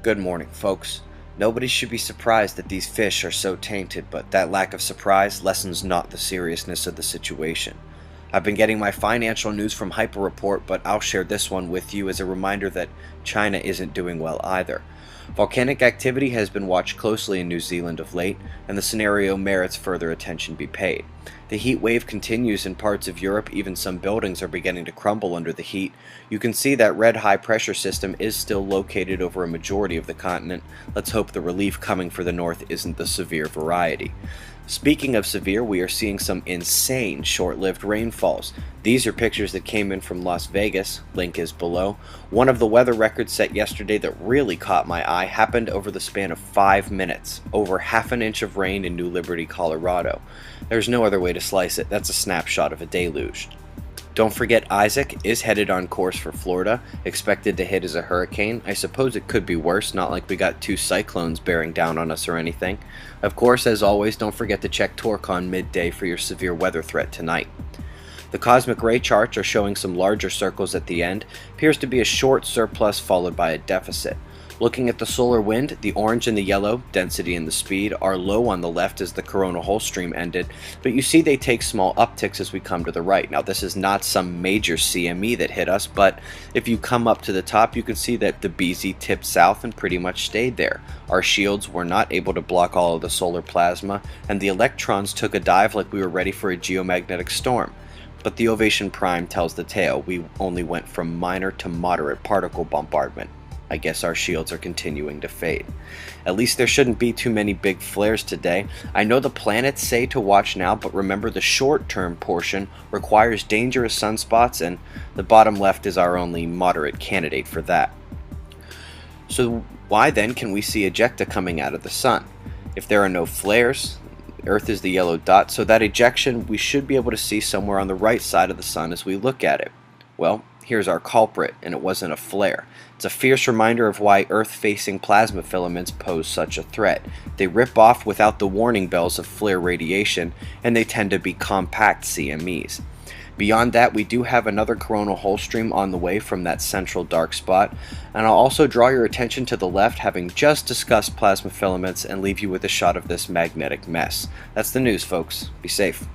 Good morning, folks. Nobody should be surprised that these fish are so tainted, but that lack of surprise lessens not the seriousness of the situation. I've been getting my financial news from Hyper Report, but I'll share this one with you as a reminder that China isn't doing well either. Volcanic activity has been watched closely in New Zealand of late, and the scenario merits further attention be paid. The heat wave continues in parts of Europe, even some buildings are beginning to crumble under the heat. You can see that red high pressure system is still located over a majority of the continent. Let's hope the relief coming for the north isn't the severe variety. Speaking of severe, we are seeing some insane short-lived rainfalls. These are pictures that came in from Las Vegas, link is below. One of the weather records set yesterday that really caught my eye happened over the span of 5 minutes, over half an inch of rain in New Liberty, Colorado. There's no other way to slice it, that's a snapshot of a deluge. Don't forget Isaac is headed on course for Florida, expected to hit as a hurricane. I suppose it could be worse, not like we got 2 cyclones bearing down on us or anything. Of course, as always, don't forget to check Torcon midday for your severe weather threat tonight. The cosmic ray charts are showing some larger circles at the end. Appears to be a short surplus followed by a deficit. Looking at the solar wind, the orange and the yellow, density and the speed, are low on the left as the coronal hole stream ended, but you see they take small upticks as we come to the right. Now this is not some major CME that hit us, but if you come up to the top you can see that the BZ tipped south and pretty much stayed there. Our shields were not able to block all of the solar plasma, and the electrons took a dive like we were ready for a geomagnetic storm. But the Ovation Prime tells the tale. We only went from minor to moderate particle bombardment. I guess our shields are continuing to fade. At least there shouldn't be too many big flares today. I know the planets say to watch now, but remember the short-term portion requires dangerous sunspots, and the bottom left is our only moderate candidate for that. So why then can we see ejecta coming out of the sun? If there are no flares, Earth is the yellow dot, so that ejection we should be able to see somewhere on the right side of the sun as we look at it. Well, here's our culprit, and it wasn't a flare. It's a fierce reminder of why Earth-facing plasma filaments pose such a threat. They rip off without the warning bells of flare radiation, and they tend to be compact CMEs. Beyond that, we do have another coronal hole stream on the way from that central dark spot, and I'll also draw your attention to the left, having just discussed plasma filaments, and leave you with a shot of this magnetic mess. That's the news, folks. Be safe.